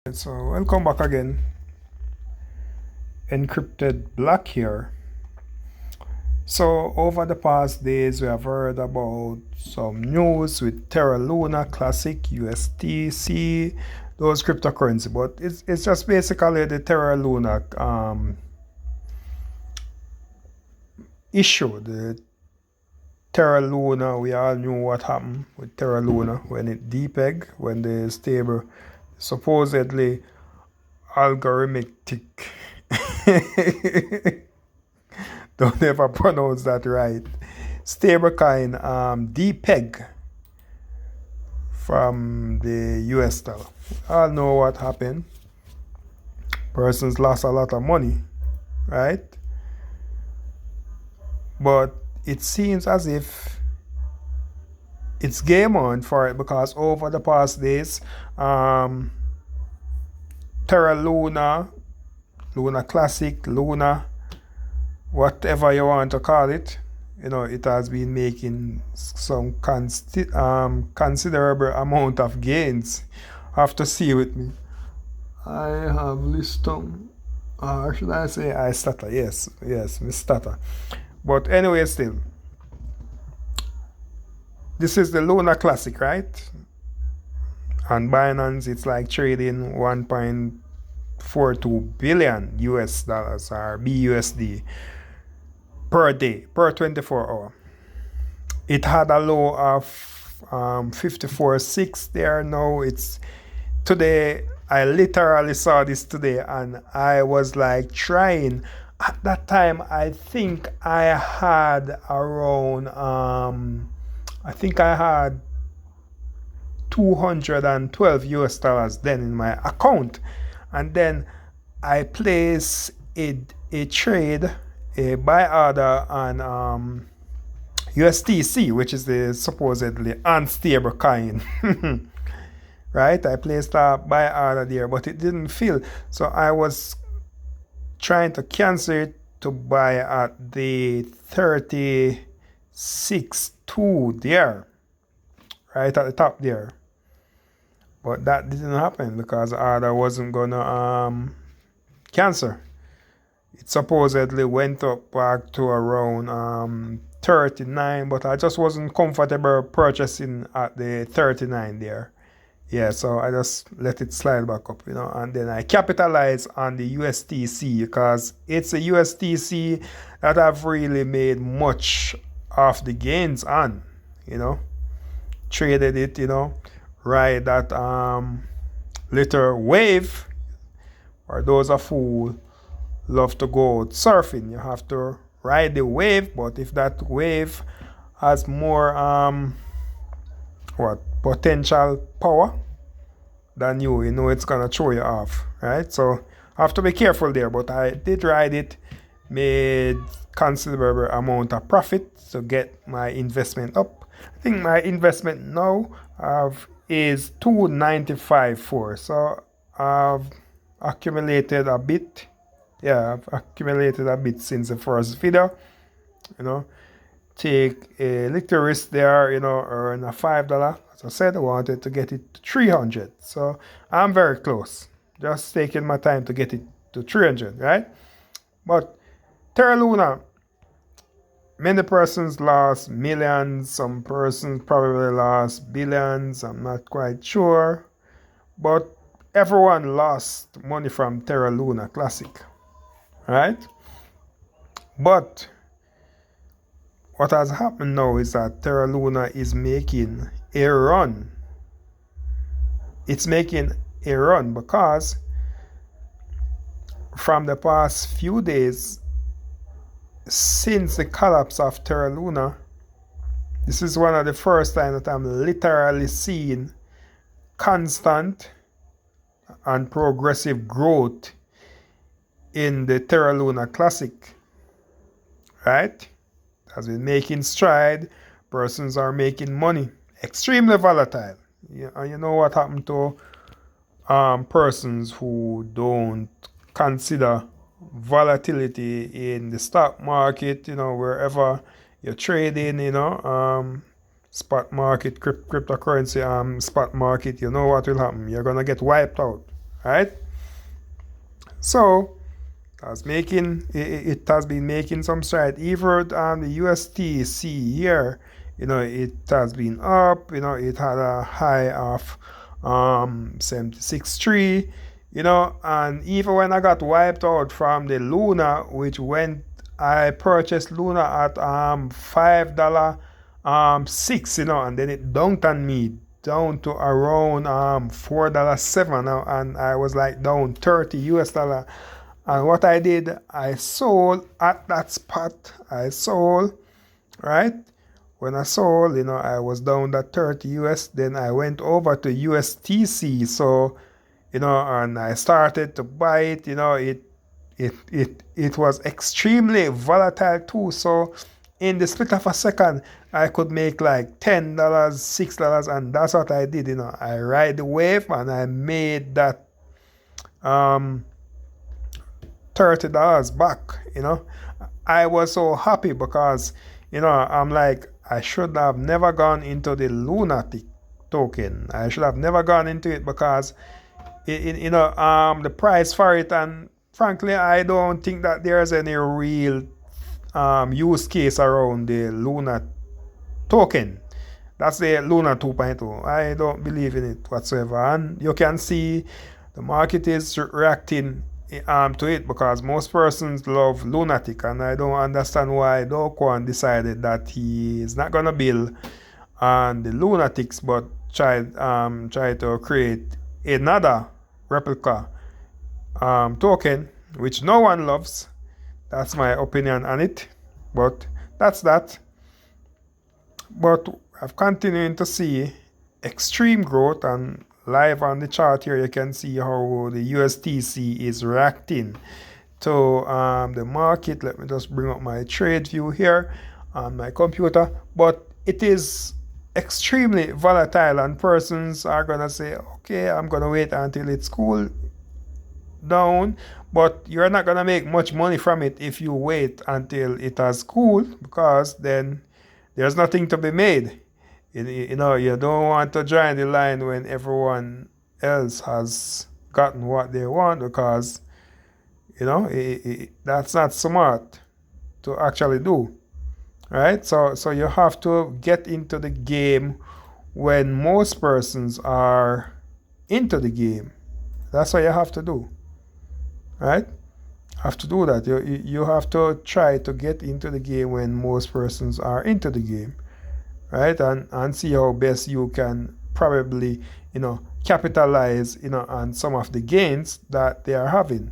So welcome back again. Encrypted Black here. So over the past days we have heard about some news with Terra Luna Classic USTC, those cryptocurrency, but it's just basically the Terra Luna issue. The Terra Luna, we all knew what happened with Terra Luna when it depeg, when the stable supposedly algorithmic don't ever pronounce that right. Stablecoin depeg from the US dollar. All know what happened. Persons lost a lot of money, right? But it seems as if it's game on for it because over the past days, Terra Luna, Luna Classic, Luna, whatever you want to call it, it has been making some considerable amount of gains. Have to see with me. I have listed, or should I say I stutter? Yes, Miss Stutter. But anyway, still, this is the Luna Classic, right? On Binance, it's like trading 1.42 billion US dollars or BUSD per day, per 24 hour. It had a low of 54.6 there. Now it's today. I literally saw this today and I was like trying. At that time, I think I had around, I think I had 212 US dollars then in my account. And then I placed a trade, a buy order on USTC, which is the supposedly unstable coin. Right? I placed a buy order there, but it didn't fill. So I was trying to cancel it to buy at the 36.2 there, right at the top there. But that didn't happen because the order wasn't gonna cancel. It supposedly went up back to around 39, but I just wasn't comfortable purchasing at the 39 there. Yeah, so I just let it slide back up, and then I capitalize on the USTC because it's a USTC that I've really made much of the gains on, traded it, ride that little wave. For those of who love to go surfing, you have to ride the wave, but if that wave has more potential power than you, it's gonna throw you off, right? So I have to be careful there, but I did ride it, made considerable amount of profit to get my investment up. I think my investment now is 295.4, so I've accumulated a bit. Yeah, I've accumulated a bit since the first video. Take a little risk there, earn a $5. As I said, I wanted to get it to 300. So I'm very close. Just taking my time to get it to 300, right? But Terra Luna, many persons lost millions. Some persons probably lost billions. I'm not quite sure. But everyone lost money from Terra Luna Classic, right? But what has happened now is that Terra Luna is making a run. It's making a run because from the past few days, since the collapse of Terra Luna, this is one of the first times that I'm literally seeing constant and progressive growth in the Terra Luna Classic, right? Has been making stride. Persons are making money. Extremely volatile. And you know what happened to persons who don't consider volatility in the stock market, wherever you're trading, spot market, cryptocurrency, spot market, you know what will happen. You're gonna get wiped out. right? So it has been making some stride. Even on the USTC here, it has been up. It had a high of 76.3. And even when I got wiped out from the Luna, I purchased Luna at $5 6, and then it dunked on me down to around $4.7, and I was like down 30 US dollar. And what I did, I sold at that spot. I sold, right? When I sold, I was down that 30 US. Then I went over to USTC. So, and I started to buy it. It was extremely volatile too. So in the split of a second, I could make like $10, $6, and that's what I did. I ride the wave and I made that $30 back. I was so happy because I'm like, I should have never gone into the lunatic token. I should have never gone into it because the price for it, and frankly I don't think that there's any real use case around the Luna token. That's the Luna 2.0. I don't believe in it whatsoever, and you can see the market is reacting to it because most persons love lunatic, and I don't understand why Do Kwon decided that he is not gonna build on the lunatics but try to create another replica token which no one loves. That's my opinion on it, but that's that. But I've continued to see extreme growth, and live on the chart here you can see how the USTC is reacting to the market. Let me just bring up my trade view here on my computer. But it is extremely volatile, and persons are gonna say, okay, I'm gonna wait until it's cooled down, but you're not gonna make much money from it if you wait until it has cooled, because then there's nothing to be made. You don't want to join the line when everyone else has gotten what they want, because that's not smart to actually do, right? So you have to get into the game when most persons are into the game. That's what you have to do, right? Have to do that. You have to try to get into the game when most persons are into the game, right? And see how best you can probably capitalize on some of the gains that they are having.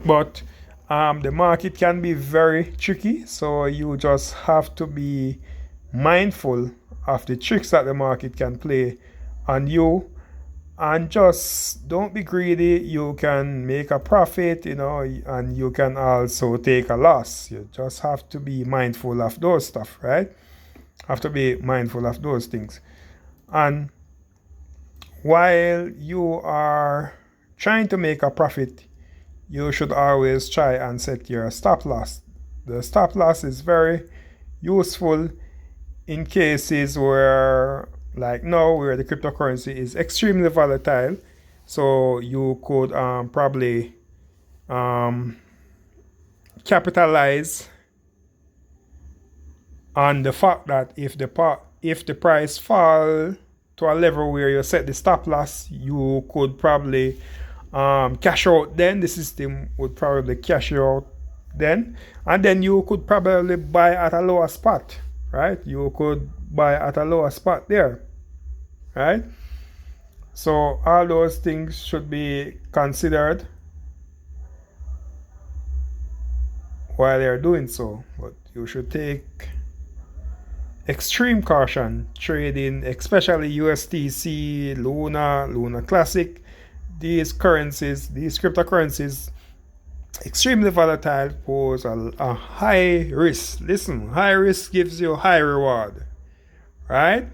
But the market can be very tricky, so you just have to be mindful of the tricks that the market can play on you, and just don't be greedy. You can make a profit, and you can also take a loss. You just have to be mindful of those stuff, right? Have to be mindful of those things. And while you are trying to make a profit, you should always try and set your stop loss. The stop loss is very useful in cases where, like now, where the cryptocurrency is extremely volatile. So you could probably capitalize on the fact that if the price fall to a level where you set the stop loss, you could probably cash out. Then the system would probably cash you out then, and then you could probably buy at a lower spot, right? You could buy at a lower spot there, right? So all those things should be considered while they're doing so, but you should take extreme caution trading, especially USTC, Luna Classic. These cryptocurrencies, extremely volatile, pose a high risk. Listen, high risk gives you high reward, right?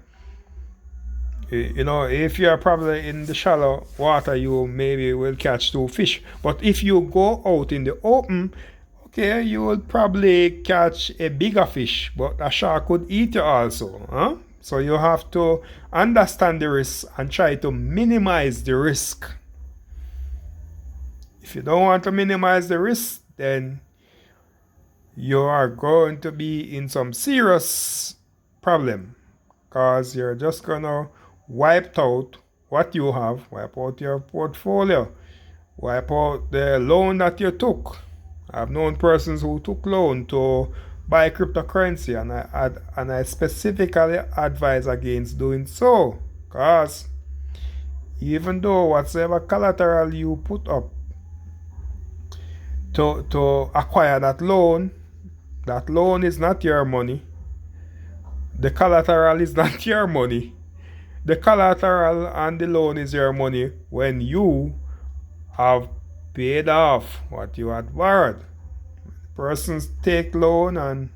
If you are probably in the shallow water, you maybe will catch 2 fish. But if you go out in the open, okay, you will probably catch a bigger fish, but a shark could eat you also. So you have to understand the risk and try to minimize the risk. If you don't want to minimize the risk, then you are going to be in some serious problem, because you're just gonna wipe out what you have, wipe out your portfolio, wipe out the loan that you took. I've known persons who took loan to buy cryptocurrency, and I specifically advise against doing so, because even though whatever collateral you put up to acquire that loan is not your money. The collateral is not your money. The collateral and the loan is your money when you have paid off what you had borrowed. Persons take loan and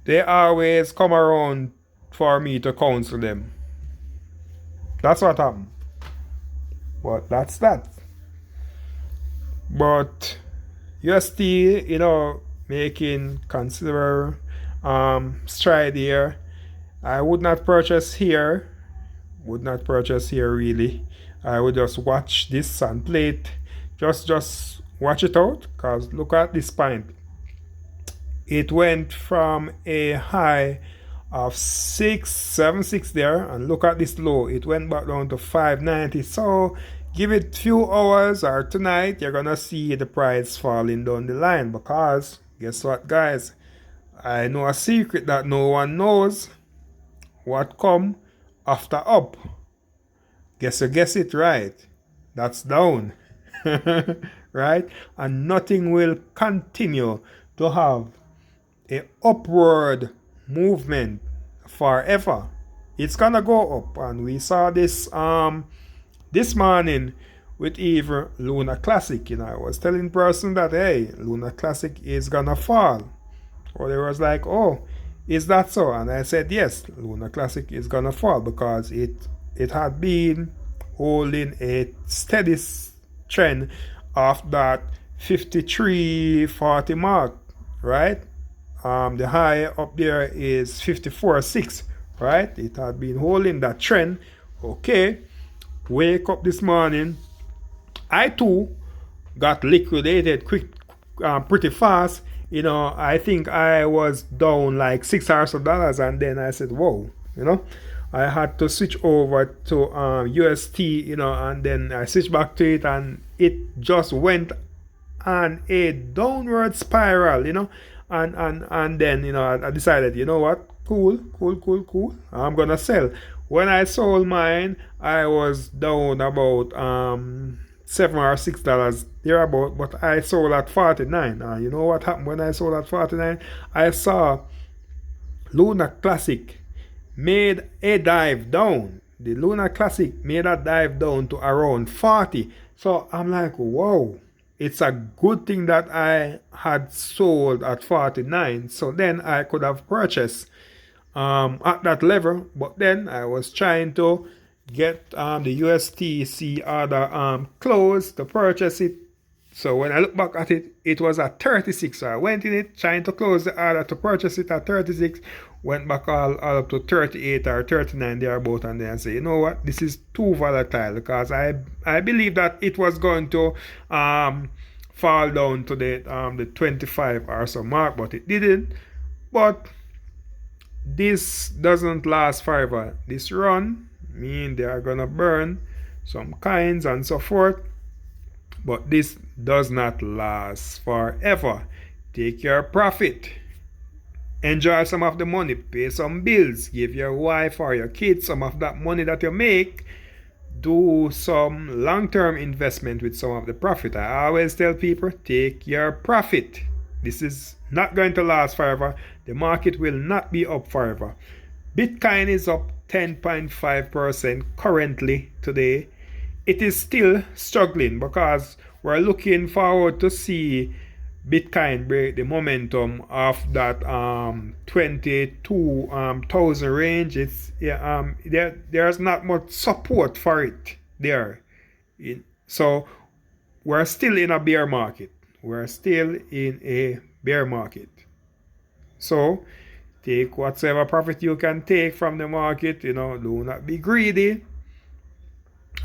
they always come around for me to counsel them. That's what happened. But that's that. But UST, making considerable stride here. I would not purchase here. Really. I would just watch this and play it. Just watch it out, because look at this point. It went from a high of 676 there, and look at this low. It went back down to 590. So give it few hours, or tonight you're gonna see the price falling down the line, because guess what, guys? I know a secret that no one knows. What come after up? Guess it right. That's down. Right? And nothing will continue to have a upward movement forever. It's gonna go up, and we saw this this morning with even Luna Classic. I was telling person that, hey, Luna Classic is gonna fall. Or they was like, oh, is that so? And I said, yes, Luna Classic is gonna fall, because it had been holding a steady trend of that 53.40 mark, right? The high up there is 54.6, right? It had been holding that trend. Okay, wake up this morning. I too got liquidated pretty fast. I think I was down like $6 or so, and then I said, whoa, I had to switch over to UST, and then I switched back to it, and it just went on a downward spiral, and then, I decided, you know what, cool, I'm gonna sell. When I sold mine, I was down about $7 or $6 thereabout, but I sold at 49. You know what happened when I sold at 49? I saw Luna Classic made a dive down. The Luna Classic made a dive down to around 40. So I'm like, whoa, it's a good thing that I had sold at 49. So then I could have purchased at that level. But then I was trying to get the USTC order closed to purchase it. So when I look back at it, it was at 36. So I went in it trying to close the order to purchase it at 36. Went back all up to 38 or 39 thereabout, and then I say, you know what, this is too volatile, because I believe that it was going to fall down to the 25 or so mark, but it didn't. But this doesn't last forever. This run mean they are gonna burn some coins and so forth, but this does not last forever. Take your profit, enjoy some of the money, pay some bills, give your wife or your kids some of that money that you make, do some long-term investment with some of the profit. I always tell people, take your profit. This is not going to last forever. The market will not be up forever. Bitcoin is up 10.5% currently today. It is still struggling, because we're looking forward to see Bitcoin break the momentum of that 22,000 range. It's there's not much support for it there. So we're still in a bear market. So Take whatever profit you can take from the market. Do not be greedy,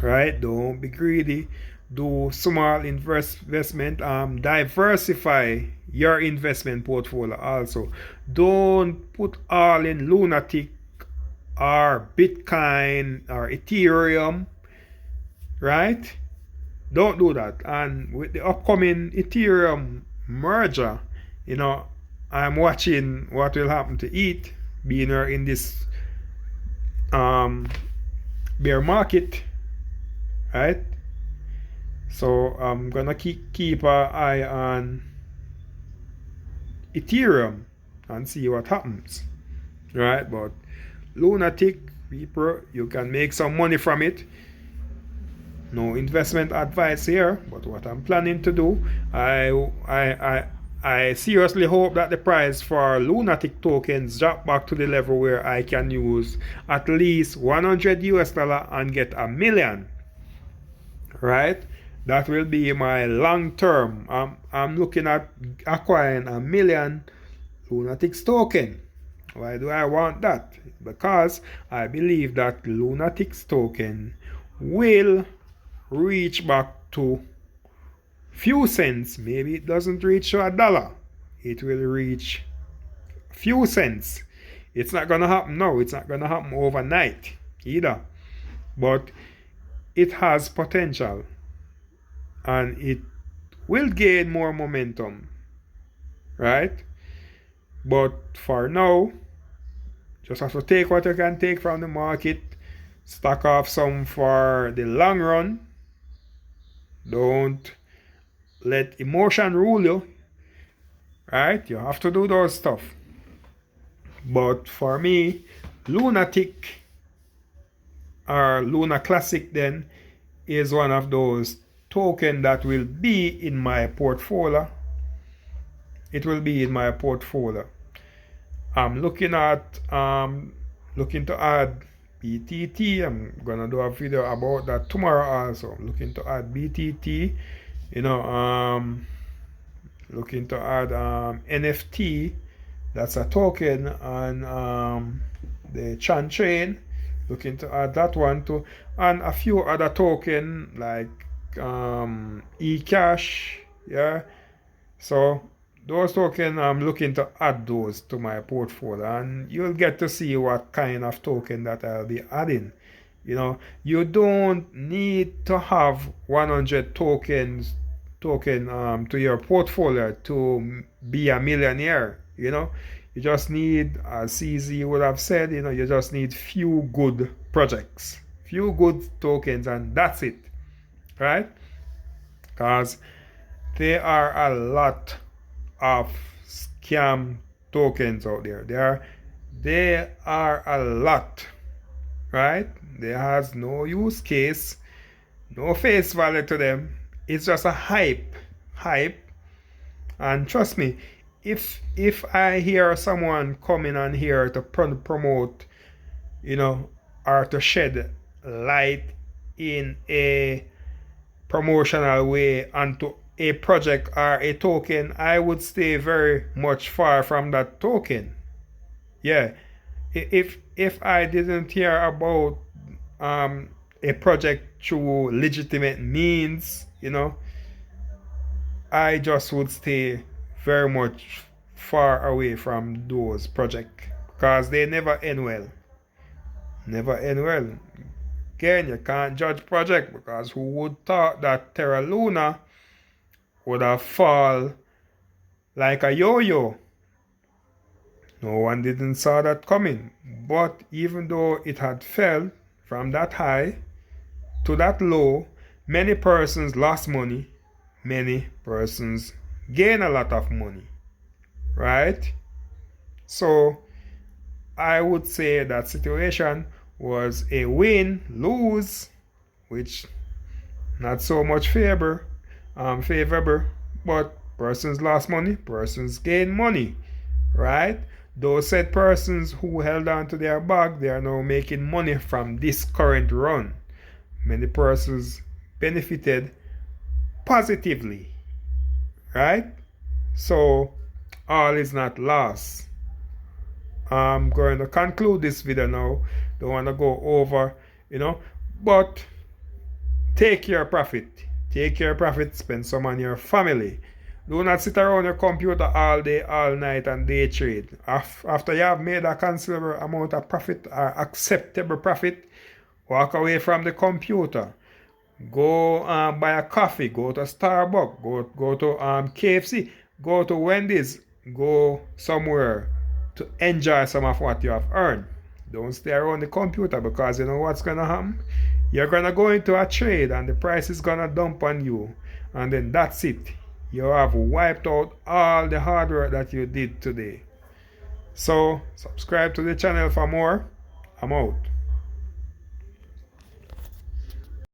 right? Don't be greedy. Do small investment. Diversify your investment portfolio also. Don't put all in lunatic or Bitcoin or Ethereum, right? Don't do that. And with the upcoming Ethereum merger, I'm watching what will happen to ETH being in this bear market, right? So I'm gonna keep an eye on Ethereum and see what happens, right? But lunatic people, you can make some money from it. No investment advice here, but what I'm planning to do, I seriously hope that the price for lunatic tokens drop back to the level where I can use at least $100 and get $1 million, right? That will be my long term. I'm looking at acquiring $1 million lunatics token. Why do I want that? Because I believe that lunatics token will reach back to few cents. Maybe it doesn't reach to $1. It will reach few cents. It's not gonna happen now. It's not gonna happen overnight either. But it has potential, and it will gain more momentum, right? But for now, just have to take what you can take from the market, stock off some for the long run. Don't let emotion rule you, right? You have to do those stuff. But for me, lunatic or Luna Classic then is one of those tokens that will be in my portfolio. It will be in my portfolio. I'm looking to add BTT. I'm gonna do a video about that tomorrow also. I'm looking to add BTT, looking to add NFT. That's a token on the Chan chain. Looking to add that one too, and a few other token like eCash. Yeah, so those tokens, I'm looking to add those to my portfolio, and you'll get to see what kind of token that I'll be adding. You don't need to have 100 tokens to your portfolio to be a millionaire. You just need, as CZ would have said, you just need few good projects, few good tokens, and that's it, right? Because there are a lot of scam tokens out there. There are a lot, right? There has no use case, no face value to them. It's just a hype, and trust me, if I hear someone coming on here to promote, or to shed light in a promotional way onto a project or a token, I would stay very much far from that token. Yeah, if I didn't hear about a project through legitimate means, I just would stay very much far away from those projects because they never end well. Never end well. Again, you can't judge project because who would thought that Terra Luna would have fall like a yo-yo? No one didn't saw that coming. But even though it had fell from that high to that low, many persons lost money. Many persons gain a lot of money, right? So I would say that situation was a win-lose, which not so much favorable, but persons lost money, persons gain money, right? Those said persons who held on to their bag, they are now making money from this current run. Many persons benefited positively, right? So all is not lost. I'm going to conclude this video now. Don't want to go over, but take your profit. Take your profit, spend some on your family. Do not sit around your computer all day, all night and day trade. After you have made a considerable amount of profit or acceptable profit, walk away from the computer. Go buy a coffee, go to Starbucks, go to KFC, go to Wendy's, go somewhere to enjoy some of what you have earned. Don't stay around the computer, because you know what's going to happen? You're going to go into a trade and the price is going to dump on you. And then that's it. You have wiped out all the hard work that you did today. So, subscribe to the channel for more. I'm out.